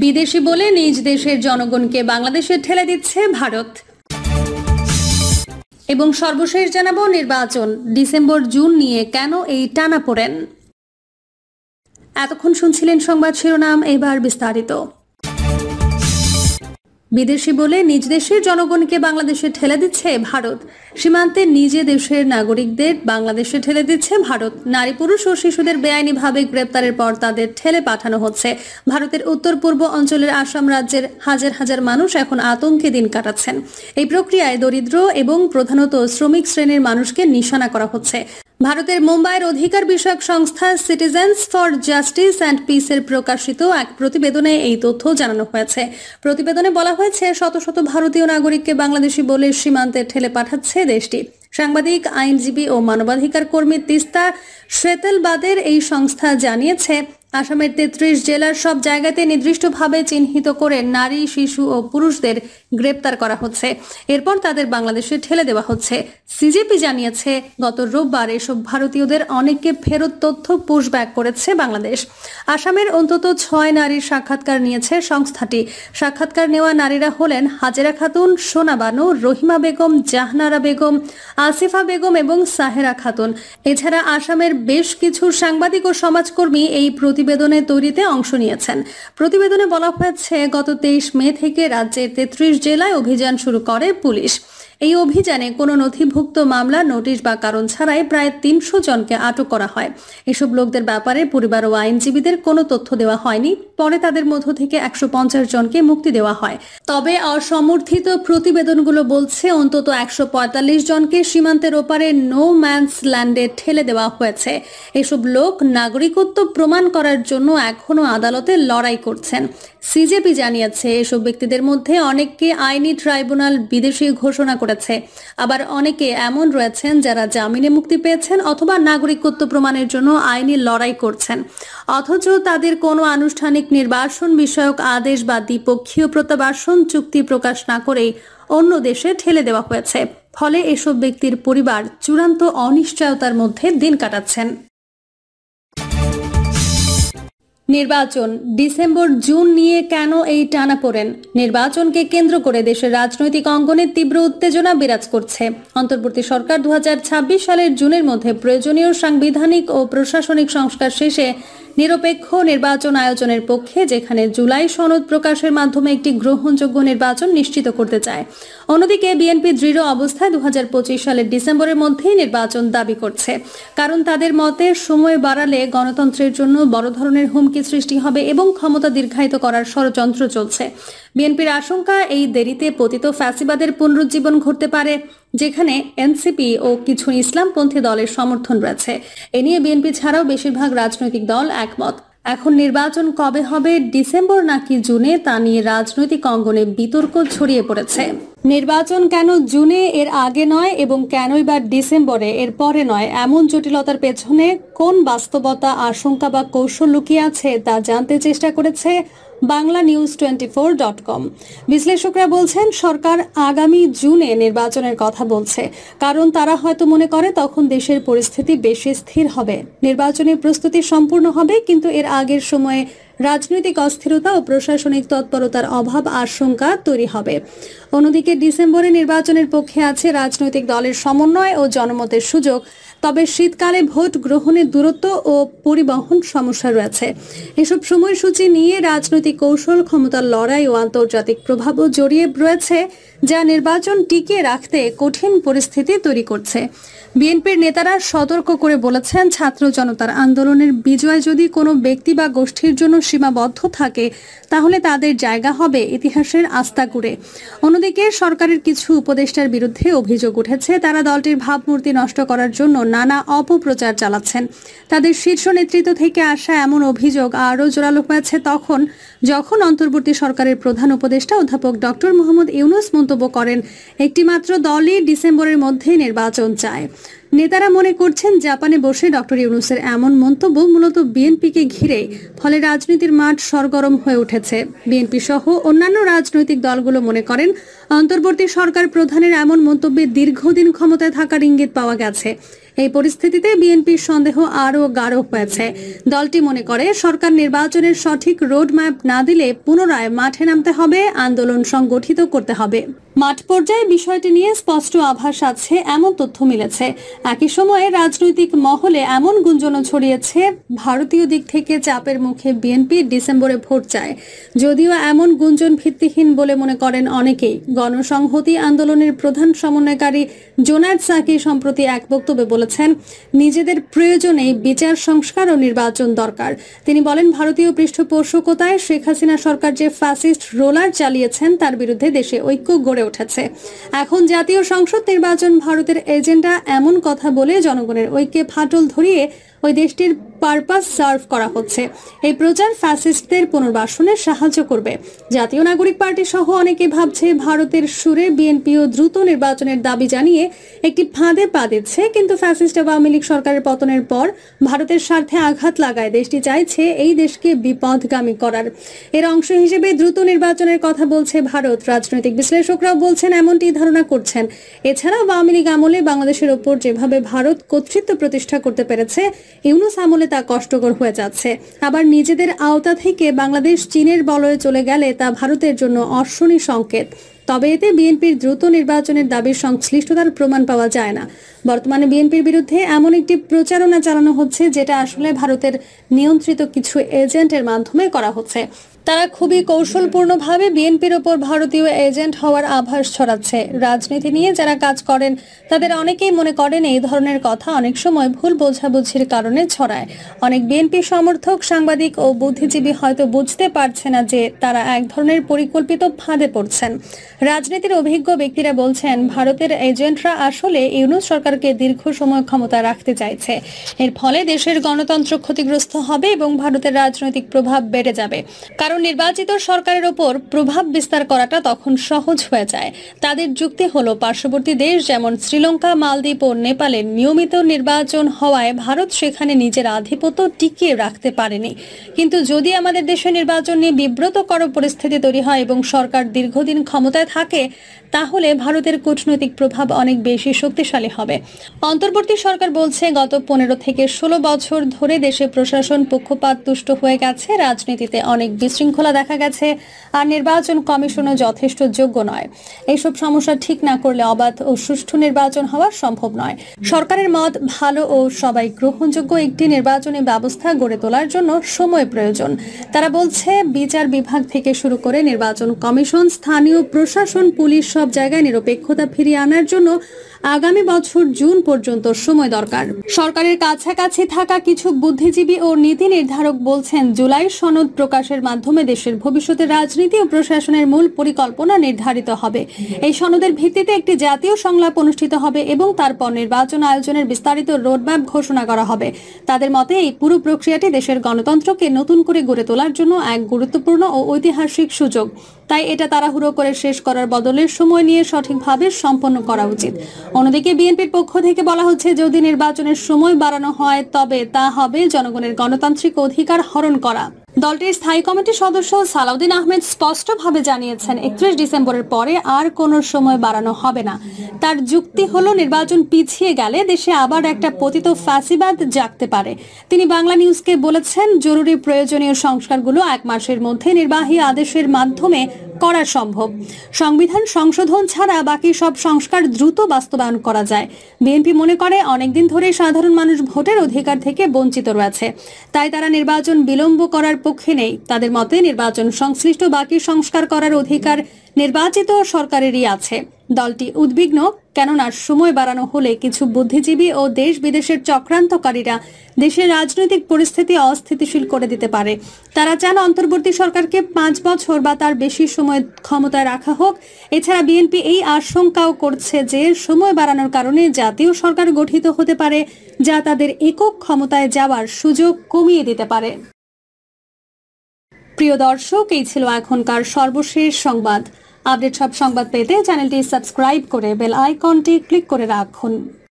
বিদেশি বলে নিজ দেশের জনগণকে বাংলাদেশে ঠেলে দিচ্ছে ভারত। এবং সর্বশেষ জানাবো নির্বাচন ডিসেম্বর জুন নিয়ে কেন এই টানাপোড়েন। এতক্ষণ শুনছিলেন সংবাদ শিরোনাম, এবার বিস্তারিত। বিদেশি বলে নিজ দেশের জনগণকে বাংলাদেশে ঠেলে দিচ্ছে ভারত। সীমান্তে নিজে দেশের নাগরিকদের বাংলাদেশে ঠেলে দিচ্ছে ভারত। নারী পুরুষ ও শিশুদের বেআইনিভাবে গ্রেপ্তারের পর তাদের ঠেলে পাঠানো হচ্ছে। ভারতের উত্তর পূর্ব অঞ্চলের আসাম রাজ্যের হাজার হাজার মানুষ এখন আতঙ্কে দিন কাটাচ্ছেন। এই প্রক্রিয়ায় দরিদ্র এবং প্রধানত শ্রমিক শ্রেণীর মানুষকে নিশানা করা হচ্ছে। ভারতের মুম্বাইয়ের অধিকার বিষয়ক সংস্থা সিটিজেন্স ফর জাস্টিস অ্যান্ড পিসের প্রকাশিত এক প্রতিবেদনে এই তথ্য জানানো হয়েছে। প্রতিবেদনে বলা হয়েছে, শত শত ভারতীয় নাগরিককে বাংলাদেশি বলে সীমান্তে ঠেলে পাঠাচ্ছে দেশটি। সাংবাদিক, আইনজীবী ও মানবাধিকার কর্মী তিস্তা শেতেলবাদের এই সংস্থা জানিয়েছে, আসামের 33 জেলার সব জায়গাতে নির্দিষ্টভাবে চিহ্নিত করে নারী, শিশু ও পুরুষদের গ্রেপ্তার করা হচ্ছে। এরপর তাদের বাংলাদেশে ঠেলে দেওয়া হচ্ছে। সিজেপি জানিয়েছে, গত রোববার এসব ভারতীয়দের অনেককে ফেরত তথ্য পুশব্যাক করেছে বাংলাদেশ। আসামের অন্তত 6 নারীর সাক্ষাৎকার নিয়েছে সংস্থাটি। সাক্ষাৎকার নেওয়া নারীরা হলেন হাজেরা খাতুন, সোনা বানু, রহিমা বেগম, জাহনারা বেগম, আসিফা বেগম এবং সাহেরা খাতুন। এছাড়া আসামের বেশ কিছু সাংবাদিক ও সমাজকর্মী এই প্রতিবেদনে তৈরিতে অংশ নিয়েছেন। প্রতিবেদনে বলা হয়েছে, গত 23 মে থেকে রাজ্যের 33 জেলায় অভিযান শুরু করে পুলিশ। এই অভিযানে কোনো নথিভুক্ত মামলা, নোটিশ বা কারণ ছাড়াই প্রায় 300 জনকে আটক করা হয়। এসব লোকদের ব্যাপারে পরিবার ও আইনজীবীদের কোনো তথ্য দেওয়া হয়নি। পরে তাদের মধ্য থেকে 150 জনকে মুক্তি দেওয়া হয়। তবে অসমর্থিত প্রতিবেদনগুলো বলছে, অন্তত 145 জনকে সীমান্তের ওপারে নো ম্যানস ল্যান্ডে ঠেলে দেওয়া হয়েছে। এসব লোক নাগরিকত্ব প্রমাণ করার জন্য এখনো আদালতে লড়াই করছেন। সিজেপি জানিয়েছে, এসব ব্যক্তিদের মধ্যে অনেককে আইনি ট্রাইব্যুনাল বিদেশি ঘোষণা করেছে। আবার অনেকে এমন রয়েছেন যারা জামিনে মুক্তি পেয়েছেন অথবা নাগরিকত্ব প্রমাণের জন্য আইনি লড়াই করছেন, অথচ তাদের কোনো আনুষ্ঠানিক নির্বাসন বিষয়ক আদেশ বা দ্বিপক্ষীয় প্রত্যাবাসন চুক্তি প্রকাশ না করেই অন্য দেশে ঠেলে দেওয়া হয়েছে। ফলে এসব ব্যক্তির পরিবার চূড়ান্ত অনিশ্চয়তার মধ্যে দিন কাটাচ্ছেন। নির্বাচন ডিসেম্বর জুন নিয়ে কেন এই টানাপোড়েন। নির্বাচনকে কেন্দ্র করে দেশের রাজনৈতিক অঙ্গনে তীব্র উত্তেজনা বিরাজ করছে। অন্তর্বর্তী সরকার 2026 সালের জুনের মধ্যে প্রয়োজনীয় সাংবিধানিক ও প্রশাসনিক সংস্কার শেষে নিরপেক্ষ নির্বাচন আয়োজনের পক্ষে, যেখানে জুলাই সনদ প্রকাশের মাধ্যমে একটি গ্রহণযোগ্য নির্বাচন নিশ্চিত করতে চায়। অন্যদিকে বিএনপি দৃঢ় অবস্থায় 2025 সালের ডিসেম্বরের মধ্যেই নির্বাচন দাবি করছে। কারণ তাদের মতে, সময় বাড়ালে গণতন্ত্রের জন্য বড় ধরনের হুমকি সৃষ্টি হবে এবং ক্ষমতা দীর্ঘায়িত করার ষড়যন্ত্র চলছে। বিএনপির আশঙ্কা, এই দেরিতে পতিত ফ্যাসিবাদের পুনরুজ্জীবন ঘটতে পারে, যেখানে এনসিপি ও কিছু ইসলামপন্থী দলের সমর্থন রয়েছে। এ নিয়ে বিএনপি ছাড়াও বেশিরভাগ রাজনৈতিক দল একমত। এখন নির্বাচন কবে হবে, ডিসেম্বর নাকি জুনে, তা নিয়ে রাজনৈতিক অঙ্গনে বিতর্ক ছড়িয়ে পড়েছে। নির্বাচন কেন জুনে এর আগে নয় এবং কেনই বা ডিসেম্বরে এর পরে নয়, এমন জটিলতার পেছনে কোন বাস্তবতা, আশঙ্কা বা কৌশল লুকিয়ে আছে তা জানতে চেষ্টা করেছে banglanews24.com। বিশ্লেষকরা বলছেন, সরকার আগামী জুনে নির্বাচনের কথা বলছে, কারণ তারা হয়তো মনে করে তখন দেশের পরিস্থিতি বেশি স্থির হবে, নির্বাচনের প্রস্তুতি সম্পূর্ণ হবে। কিন্তু এর আগের সময়ে রাজনৈতিক অস্থিরতা ও প্রশাসনিক তৎপরতার অভাব আশঙ্কা তৈরি হবে। অন্যদিকে ডিসেম্বরে নির্বাচনের পক্ষে আছে রাজনৈতিক দলের সমন্বয় ও জনমতের সুযোগ। তবে শীতকালে ভোট গ্রহণের দূরত্ব ও পরিবহন সমস্যা রয়েছে। এসব সময়সূচি নিয়ে রাজনৈতিক কৌশল, ক্ষমতার লড়াই ও আন্তর্জাতিক প্রভাবও জড়িয়ে রয়েছে, যা নির্বাচন টিকিয়ে রাখতে কঠিন পরিস্থিতি তৈরি করছে। বিএনপির নেতারা সতর্ক করে বলেছেন, ছাত্র জনতার আন্দোলনের বিজয় যদি কোনো ব্যক্তি বা গোষ্ঠীর জন্য সীমাবদ্ধ থাকে, তাহলে তাদের জায়গা হবে ইতিহাসের আস্তাকুড়ে। অন্যদিকে সরকারের কিছু উপদেষ্টার বিরুদ্ধে অভিযোগ উঠেছে, তারা দলটির ভাবমূর্তি নষ্ট করার জন্য নানা অপপ্রচার চালাচ্ছেন। তাদের শীর্ষ নেতৃত্ব থেকে আসা এমন অভিযোগ আরও জোরালো হয়েছে যখন অন্তর্বর্তী সরকারের প্রধান উপদেষ্টা অধ্যাপক ডক্টর মোহাম্মদ ইউনূস মন্তব্য করেন, একটি মাত্র দলই ডিসেম্বরের মধ্যে নির্বাচন চায়। নেতারা মনে করছেন, জাপানে বসে ডক্টর ইউনূসের এমন মন্তব্য মূলত বিএনপিকে ঘিরে, ফলে রাজনীতির মাঠ সরগরম হয়ে উঠেছে। বিএনপি সহ অন্যান্য রাজনৈতিক দলগুলো মনে করেন, অন্তর্বর্তী সরকার প্রধানের এমন মন্তব্যে দীর্ঘদিন ক্ষমতায় থাকার ইঙ্গিত পাওয়া গেছে। এই পরিস্থিতিতে বিএনপির সন্দেহ আরও গাঢ় হয়েছে। দলটি মনে করে সরকার নির্বাচনের সঠিক রোডম্যাপ না দিলে পুনরায় মাঠে নামতে হবে, আন্দোলন সংগঠিত করতে হবে। মাঠ পর্যায়ে বিষয়টি নিয়ে স্পষ্ট আভাস আছে এমন তথ্য মিলেছে। একই সময়ে রাজনৈতিক মহলে এমন গুঞ্জনও ছড়িয়েছে ভারতীয় দিক থেকে চাপের মুখে বিএনপি ডিসেম্বরে ভোট চায়। যদিও এমন গুঞ্জন ভিত্তিহীন বলে মনে করেন অনেকেই। গণসংহতি আন্দোলনের প্রধান সমন্বয়কারী জোনায়েদ সাকি সম্প্রতি এক বক্তব্যে বলেছেন, নিজেদের প্রয়োজনে বিচার সংস্কার ও নির্বাচন দরকার। তিনি বলেন, ভারতীয় পৃষ্ঠপোষকতায় শেখ হাসিনা সরকার যে ফ্যাসিস্ট রোলার চালিয়েছেন তার বিরুদ্ধে দেশে ঐক্য গড়ে উঠেছে। এখন জাতীয় সংসদ নির্বাচন ভারতের এজেন্ডা এমন কথা বলে জনগণের ঐক্যে ফাটল ধরিয়ে ওই দেশটির পারপাস সার্ভ করা হচ্ছে। এই প্রচার ফ্যাসিস্টদের পুনর্বাসনে সাহায্য করবে। জাতীয় নাগরিক পার্টি সহ অনেকে ভাবছে ভারতের সুরে বিএনপিও দ্রুত নির্বাচনের দাবি জানিয়ে একটি ফাঁদে পা দিচ্ছে। কিন্তু ফ্যাসিস্ট আওয়ামী লীগ সরকারের পতনের পর ভারতের স্বার্থে আঘাত লাগায় দেশটি চাইছে এই দেশকে বিপথগামী করার। এর অংশ হিসেবে দ্রুত নির্বাচনের কথা বলছে ভারত। রাজনৈতিক বিশ্লেষকরাও বলছেন, এমনটি ধারণা করছেন। এছাড়া আওয়ামী লীগ আমলে বাংলাদেশের ওপর যেভাবে ভারত কর্তৃত্ব প্রতিষ্ঠা করতে পেরেছে, ইউনূস আমলে তা কষ্টকর হয়ে যাচ্ছে। আবার নিজেদের আওতা থেকে বাংলাদেশ চীনের বলয়ে চলে গেলে তা ভারতের জন্য অশনি সংকেত। তবে এতে বিএনপির দ্রুত নির্বাচনের দাবির সংশ্লিষ্টতার প্রমাণ পাওয়া যায় না। বর্তমানে বিএনপির বিরুদ্ধে এমন একটি প্রচারণা চালানো হচ্ছে যেটা আসলে ভারতের নিয়ন্ত্রিত কিছু এজেন্টের মাধ্যমে করা হচ্ছে। তারা খুবই কৌশলপূর্ণভাবে বিএনপির ওপর ভারতীয় এজেন্ট হওয়ার আভাস ছড়াচ্ছে। রাজনীতি নিয়ে যারা কাজ করেন তাদের অনেকেই মনে করেন এই ধরনের কথা অনেক সময় ভুল বোঝাবুঝির কারণে ছড়ায়। অনেক বিএনপি সমর্থক, সাংবাদিক ও বুদ্ধিজীবী হয়তো বুঝতে পারছে না যে তারা এক ধরনের পরিকল্পিত ফাঁদে পড়ছেন। রাজনীতির অভিজ্ঞ ব্যক্তিরা বলছেন, ভারতের এজেন্টরা আসলে ইউনূস সরকারকে দীর্ঘ সময় ক্ষমতায় রাখতে চাইছে। এর ফলে দেশের গণতন্ত্র ক্ষতিগ্রস্ত হবে এবং ভারতের রাজনৈতিক প্রভাব বেড়ে যাবে। কারণ নির্বাচিত সরকারের ওপর প্রভাব বিস্তার করাটা তখন সহজ হয়ে যায়। তাদের যুক্তি হলো, পার্শ্ববর্তী দেশ যেমন শ্রীলঙ্কা, মালদ্বীপ ও নেপালে নিয়মিত নির্বাচন হওয়ায় ভারত সেখানে নিজের আধিপত্য টিকিয়ে রাখতে পারেনি। কিন্তু যদি আমাদের দেশে নির্বাচন নিয়ে বিব্রতকর পরিস্থিতি তৈরি হয় এবং সরকার দীর্ঘদিন ক্ষমতায় থাকে, তাহলে ভারতের কূটনৈতিক প্রভাব অনেক বেশি শক্তিশালী হবে। অন্তর্বর্তী সরকার বলছে, গত 15 থেকে 16 বছর ধরে দেশে প্রশাসন পক্ষপাত তুষ্ট হয়ে গেছে, রাজনীতিতে অনেক বিশৃঙ্খলা দেখা গেছে, আর নির্বাচন কমিশনও যথেষ্ট যোগ্য নয়। এইসব সমস্যা ঠিক না করলে অবাধ ও সুষ্ঠু নির্বাচন হওয়া সম্ভব নয়। সরকারের মত, ভালো ও সবাই গ্রহণযোগ্য একটি নির্বাচনী ব্যবস্থা গড়ে তোলার জন্য সময় প্রয়োজন। তারা বলছে, বিচার বিভাগ থেকে শুরু করে নির্বাচন কমিশন, স্থানীয় প্রশাসন, পুলিশ সব জায়গায় নিরপেক্ষতা ফিরিয়ে আনার জন্য আগামী বছর জুন পর্যন্ত সময় দরকার। সরকারের কাছাকাছি থাকা কিছু বুদ্ধিজীবী ও নীতি নির্ধারক বলছেন, জুলাই সনদ প্রকাশের মাধ্যমে দেশের ভবিষ্যতের রাজনীতি ও প্রশাসনের মূল পরিকল্পনা নির্ধারিত হবে। এই সনদের ভিত্তিতে একটি জাতীয় সংলাপ অনুষ্ঠিত হবে এবং তারপর নির্বাচন আয়োজনের বিস্তারিত রোডম্যাপ ঘোষণা করা হবে। তাদের মতে এই পুরো প্রক্রিয়াটি দেশের গণতন্ত্রকে নতুন করে গড়ে তোলার জন্য এক গুরুত্বপূর্ণ ও ঐতিহাসিক সুযোগ। তাই এটা তাড়াহুড়ো করে শেষ করার বদলে সময় নিয়ে সঠিকভাবে সম্পন্ন করা উচিত। অন্যদিকে বিএনপির পক্ষ থেকে বলা হচ্ছে, যদি নির্বাচনের সময় বাড়ানো হয় তবে তা হবে জনগণের গণতান্ত্রিক অধিকার হরণ করা। দলটির স্থায়ী কমিটির সদস্য সালাউদ্দিন আহমেদ স্পষ্টভাবে জানিয়েছেন, 31 ডিসেম্বরের পরে আর কোনো সময় বাড়ানো হবে না। তার যুক্তি হলো, নির্বাচন পিছিয়ে গেলে দেশে আবার একটা পতিত ফ্যাসিবাদ জাগতে পারে। তিনি বাংলা নিউজকে বলেছেন, জরুরি প্রয়োজনীয় সংস্কারগুলো 1 মাসের মধ্যে নির্বাহী আদেশের মাধ্যমে করা সম্ভব। সংবিধান সংশোধন ছাড়া বাকি সব সংস্কার দ্রুত বাস্তবায়ন করা যায়। বিএনপি মনে করে, অনেকদিন ধরে সাধারণ মানুষ ভোটের অধিকার থেকে বঞ্চিত রয়েছে, তাই তারা নির্বাচন বিলম্ব করার পক্ষে নেই। তাদের মতে নির্বাচন সংশ্লিষ্ট বাকি সংস্কার করার অধিকার নির্বাচিত সরকারেরই আছে। দলটি উদ্বিগ্ন, কেননা সময় বাড়ানো হলে কিছু বুদ্ধিজীবী ও দেশ বিদেশের চক্রান্তকারীরা দেশের রাজনৈতিক পরিস্থিতি অস্থিতিশীল করে দিতে পারে। তারা চান অন্তর্বর্তী সরকারকে 5 বছর বা তার বেশি সময় ক্ষমতায় রাখা হোক। এছাড়া বিএনপি এই আশঙ্কাও করছে যে সময় বাড়ানোর কারণে জাতীয় সরকার গঠিত হতে পারে, যা তাদের একক ক্ষমতায় যাওয়ার সুযোগ কমিয়ে দিতে পারে। প্রিয় দর্শক, এই ছিল এখনকার সর্বশেষ সংবাদ। আপডেট সব সংবাদ পেতে চ্যানেলটি সাবস্ক্রাইব করে বেল আইকনটি ক্লিক করে রাখুন।